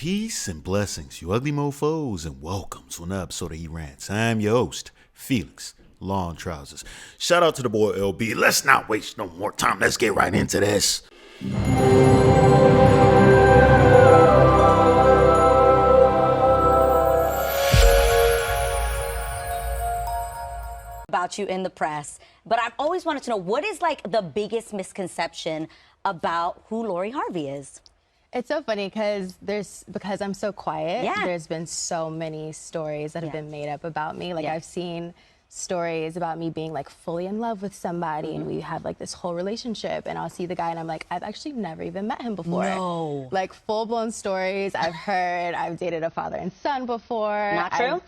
Peace and blessings, you ugly mofos, and welcome to another episode of He Rants. I'm your host, Felix Long Trousers. Shout out to the boy LB. Let's not waste no more time. Let's get right into this. About you in the press, but I've always wanted to know, what is like the biggest misconception about who Lori Harvey is? It's so funny because I'm so quiet. Yeah. There's been so many stories that have been made up about me. Like I've seen stories about me being like fully in love with somebody and we have like this whole relationship, and I'll see the guy and I'm like, I've actually never even met him before. No. Like full-blown stories I've heard. I've dated a father and son before. Not true?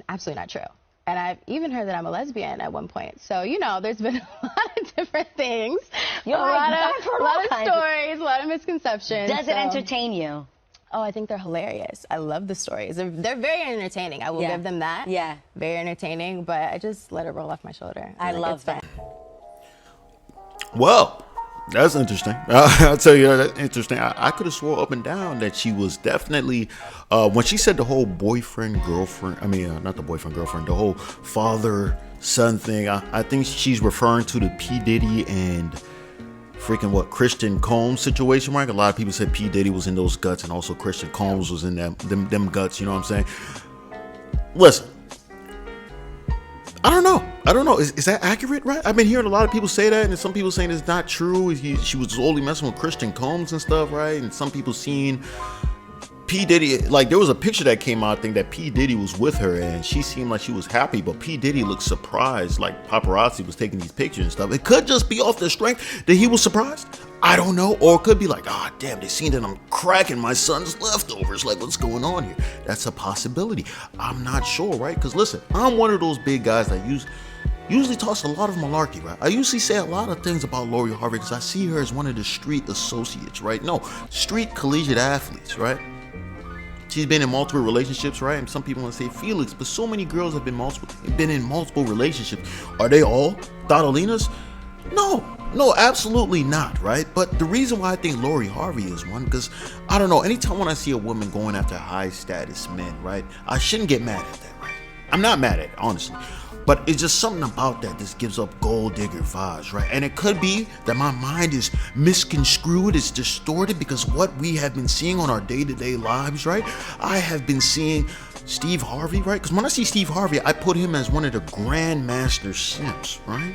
Absolutely not true. And I've even heard that I'm a lesbian at one point. So, you know, there's been a lot of different things. You're a like, lot of stories, a lot of misconceptions. Does it entertain you? Oh, I think they're hilarious. I love the stories. They're very entertaining. I will give them that. Yeah. Very entertaining, but I just let it roll off my shoulder. I love that. Well, that's interesting. I'll tell you, that's interesting. I could have swore up and down that she was definitely, when she said the whole boyfriend, girlfriend, not the boyfriend, girlfriend, the whole father, son thing, I think she's referring to the P. Diddy and freaking Christian Combs situation, right? A lot of people said P. Diddy was in those guts and also Christian Combs was in them guts, you know what I'm saying? Listen. I don't know. Is that accurate, right? I've been hearing a lot of people say that, and some people saying it's not true. She was only messing with Christian Combs and stuff, right? And some people seeing P. Diddy, like there was a picture that came out, I think that P. Diddy was with her, and she seemed like she was happy, but P. Diddy looked surprised, like paparazzi was taking these pictures and stuff. It could just be off the strength that he was surprised. I don't know. Or it could be like, damn, they seen that I'm cracking my son's leftovers. Like, what's going on here? That's a possibility. I'm not sure, right? Because listen, I'm one of those big guys that usually talks a lot of malarkey, right? I usually say a lot of things about Lori Harvey because I see her as one of the street associates, right? No, street collegiate athletes, right? She's been in multiple relationships, right? And some people want to say Felix, but so many girls have been in multiple relationships. Are they all Thadalinas? No, absolutely not, right? But the reason why I think Lori Harvey is one, because I don't know, anytime when I see a woman going after high status men, right, I shouldn't get mad at that, right? I'm not mad at it, honestly. But it's just something about that just gives up gold digger vibes, right? And it could be that my mind is misconstrued, it's distorted because what we have been seeing on our day-to-day lives, right? I have been seeing Steve Harvey, right? Because when I see Steve Harvey, I put him as one of the grandmaster simps, right?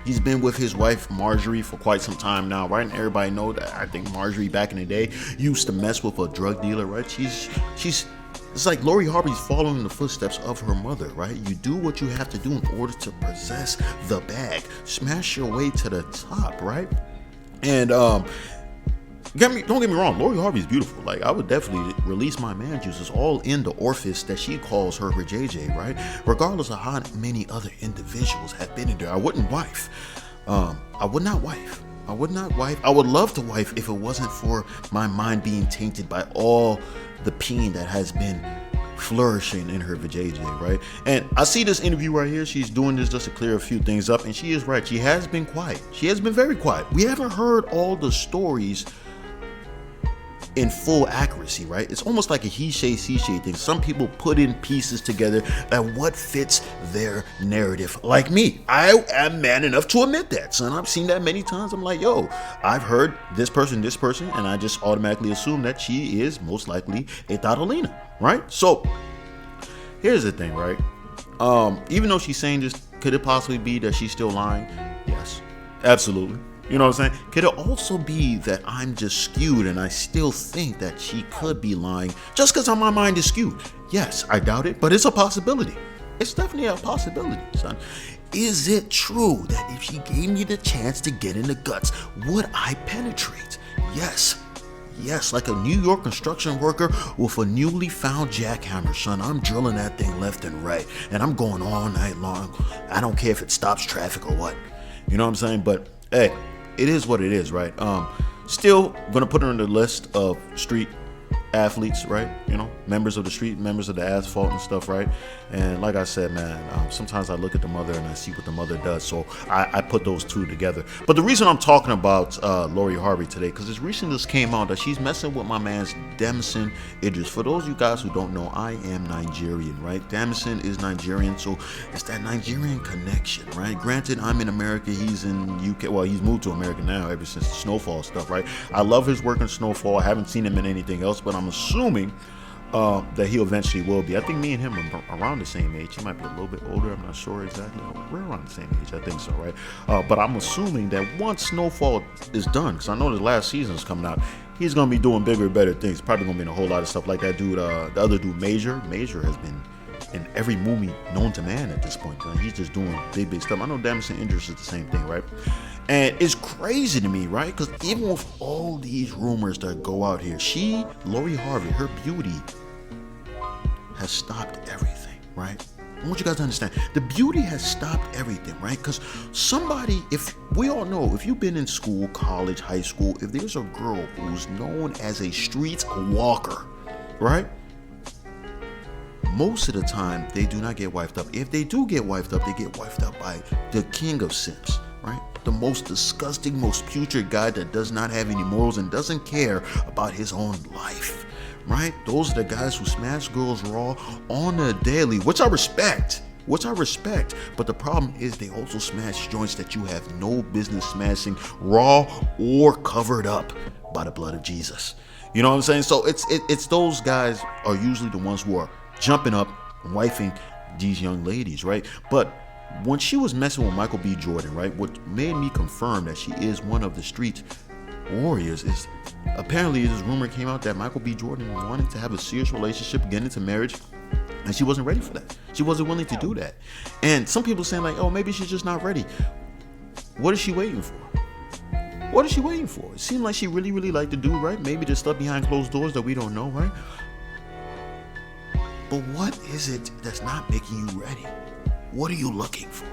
He's been with his wife Marjorie for quite some time now, right? And everybody know that. I think Marjorie back in the day used to mess with a drug dealer, right? It's like Lori Harvey's following the footsteps of her mother, right? You do what you have to do in order to possess the bag, smash your way to the top, right? And don't get me wrong, Lori Harvey's beautiful. Like, I would definitely release my man juices all in the orifice that she calls her JJ, right? Regardless of how many other individuals have been in there, I wouldn't wife. I would not wife. I would love to wife if it wasn't for my mind being tainted by all the peen that has been flourishing in her vajayjay, right? And I see this interview right here. She's doing this just to clear a few things up, and she is right. She has been quiet. She has been very quiet. We haven't heard all the stories in full accuracy, right? It's almost like a he say, she say thing. Some people put in pieces together and what fits their narrative. Like me, I am man enough to admit that, son. I've seen that many times. I'm like, yo, I've heard this person, and I just automatically assume that she is most likely a Thadalina, right? So here's the thing, right? Even though she's saying this, could it possibly be that she's still lying? Yes, absolutely. You know what I'm saying? Could it also be that I'm just skewed and I still think that she could be lying just because my mind is skewed? Yes, I doubt it, but it's a possibility. It's definitely a possibility, son. Is it true that if she gave me the chance to get in the guts, would I penetrate? Yes, like a New York construction worker with a newly found jackhammer, son. I'm drilling that thing left and right, and I'm going all night long. I don't care if it stops traffic or what. You know what I'm saying? But hey, it is what it is, right? Still gonna put her on the list of street athletes, right? You know, members of the street, members of the asphalt and stuff, right? And like I said, man, sometimes I look at the mother and I see what the mother does, so I put those two together. But the reason I'm talking about Lori Harvey today, because it's recently just came out that she's messing with my man's Damson Idris. For those of you guys who don't know, I am Nigerian, right? Damson is Nigerian, so it's that Nigerian connection, right? Granted, I'm in America, he's in UK. Well, he's moved to America now ever since the Snowfall stuff, right? I love his work in Snowfall. I haven't seen him in anything else, but I'm assuming that he eventually will be. I think me and him are around the same age. He might be a little bit older. I'm not sure exactly. We're around the same age. I think so, right? But I'm assuming that once Snowfall is done, because I know the last season is coming out, he's going to be doing bigger and better things. Probably going to be in a whole lot of stuff like that dude, the other dude, Major. Major has been in every movie known to man at this point. He's just doing big stuff. I know Damson Idris is the same thing, right? And it's crazy to me, right? Because even with all these rumors that go out here, Lori Harvey, her beauty has stopped everything, right? I want you guys to understand, the beauty has stopped everything, right? Because somebody, if we all know, if you've been in school, college, high school, if there's a girl who's known as a street walker, right? Most of the time, they do not get wifed up. If they do get wifed up, they get wifed up by the king of simps, right? The most disgusting, most putrid guy that does not have any morals and doesn't care about his own life, right? Those are the guys who smash girls raw on a daily, which I respect. But the problem is they also smash joints that you have no business smashing raw or covered up by the blood of Jesus. You know what I'm saying? So it's those guys are usually the ones who are jumping up, wifing these young ladies, right? But when she was messing with Michael B. Jordan, right, what made me confirm that she is one of the street warriors is apparently this rumor came out that Michael B. Jordan wanted to have a serious relationship, get into marriage, and she wasn't ready for that. She wasn't willing to do that. And some people saying like, oh, maybe she's just not ready. What is she waiting for? What is she waiting for? It seemed like she really, really liked the dude, right? Maybe there's stuff behind closed doors that we don't know, right? But what is it that's not making you ready? What are you looking for,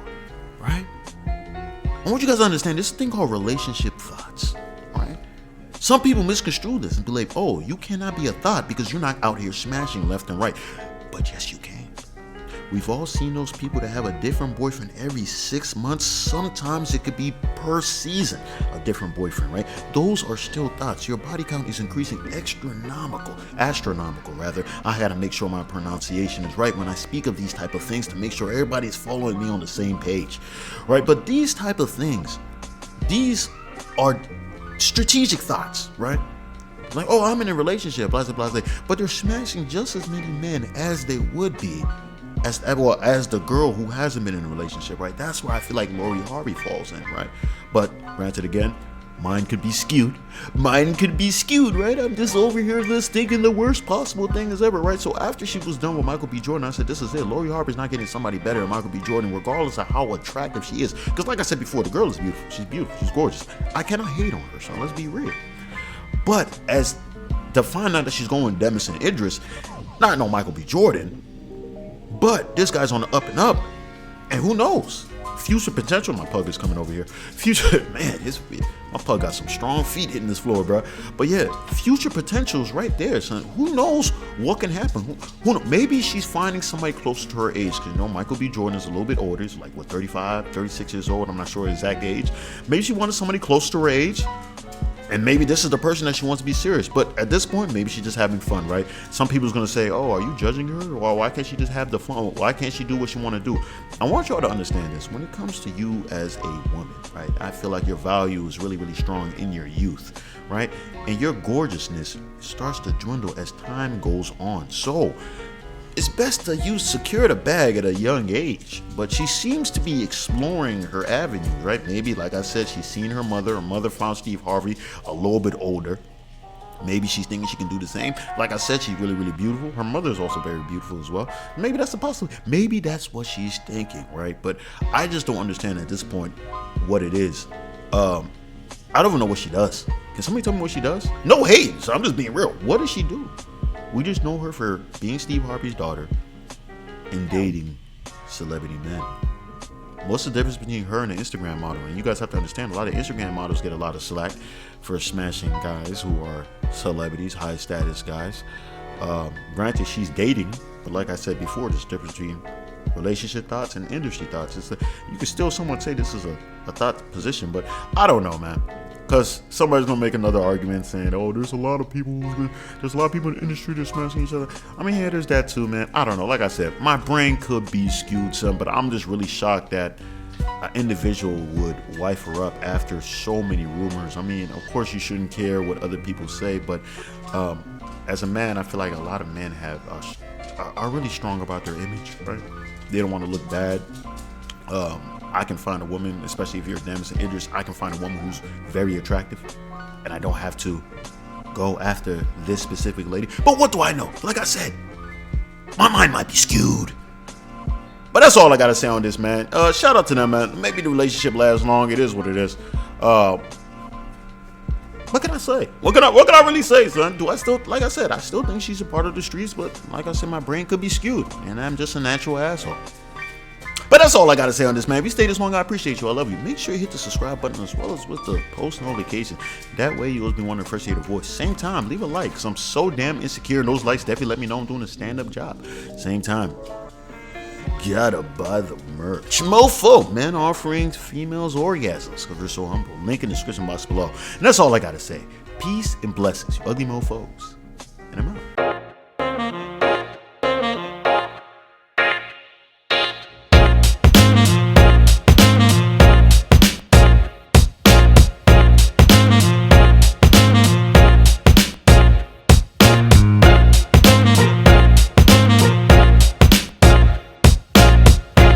right? I want you guys to understand this thing called relationship thoughts, right? Some people misconstrue this and be like, oh, you cannot be a thought because you're not out here smashing left and right. But yes, you can. We've all seen those people that have a different boyfriend every 6 months. Sometimes it could be per season, a different boyfriend, right? Those are still thoughts. Your body count is increasing astronomical rather. I had to make sure my pronunciation is right when I speak of these type of things to make sure everybody's following me on the same page, right? But these type of things, these are strategic thoughts, right? Like, oh, I'm in a relationship, blah, blah, blah. But they're smashing just as many men as they would be as the girl who hasn't been in a relationship, right? That's where I feel like Lori Harvey falls in, right? But granted, again, mine could be skewed, right? I'm just over here just thinking the worst possible thing as ever, right? So after she was done with Michael B. Jordan, I said, this is it. Lori Harvey's not getting somebody better than Michael B. Jordan, regardless of how attractive she is. Because like I said before, the girl is beautiful. She's beautiful. She's gorgeous. I cannot hate on her, so let's be real. But as to find out that she's going with Damson Idris, not no Michael B. Jordan, but this guy's on the up and up, and who knows? Future potential. My pug is coming over here. Future, man, my pug got some strong feet hitting this floor, bro. But yeah, future potential's right there, son. Who knows what can happen? Who knows? Maybe she's finding somebody closer to her age, because you know Michael B. Jordan is a little bit older. He's like, what, 35, 36 years old? I'm not sure the exact age. Maybe she wanted somebody close to her age. And maybe this is the person that she wants to be serious. But at this point, maybe she's just having fun, right? Some people's going to say, oh, are you judging her? Or why can't she just have the fun? Why can't she do what she want to do? I want y'all to understand this. When it comes to you as a woman, right, I feel like your value is really, really strong in your youth, right? And your gorgeousness starts to dwindle as time goes on. So it's best to secure the bag at a young age. But she seems to be exploring her avenues, right? Maybe, like I said, she's seen her mother. Her mother found Steve Harvey a little bit older. Maybe she's thinking she can do the same. Like I said, she's really, really beautiful. Her mother is also very beautiful as well. Maybe that's a possibility. Maybe that's what she's thinking, right? But I just don't understand at this point what it is. I don't even know what she does. Can somebody tell me what she does? No hate, so I'm just being real. What does she do? We just know her for being Steve Harvey's daughter and dating celebrity men. what's the difference between her and an Instagram model? And you guys have to understand, a lot of Instagram models get a lot of slack for smashing guys who are celebrities, high status guys. Granted, she's dating, but like I said before, there's a difference between relationship thoughts and industry thoughts. You could still somewhat say this is a thought position, but I don't know, man. Because somebody's gonna make another argument saying, "Oh, there's a lot of people in the industry that's smashing each other." I mean, yeah, there's that too, man. I don't know. Like I said, my brain could be skewed some, but I'm just really shocked that an individual would wife her up after so many rumors. I mean, of course, you shouldn't care what other people say, but as a man, I feel like a lot of men are really strong about their image, right? They don't want to look bad. I can find a woman, especially if you're damaged and injured, I can find a woman who's very attractive, and I don't have to go after this specific lady. But what do I know? Like I said, my mind might be skewed. But that's all I gotta say on this, man. Shout out to them, man. Maybe the relationship lasts long. It is what it is. What can I say? What can I really say, son? Do I still, like I said, I still think she's a part of the streets, but like I said, my brain could be skewed, and I'm just a natural asshole. But that's all I gotta say on this, man. If you stay this long, I appreciate you. I love you. Make sure you hit the subscribe button as well as with the post notification. That way you'll be one of the first to hear the voice. Same time, leave a like, because I'm so damn insecure, and those likes definitely let me know I'm doing a stand-up job. Same time, gotta buy the merch. Mofo, men offering females orgasms, because they're so humble. Link in the description box below. And that's all I gotta say. Peace and blessings, you ugly mofos.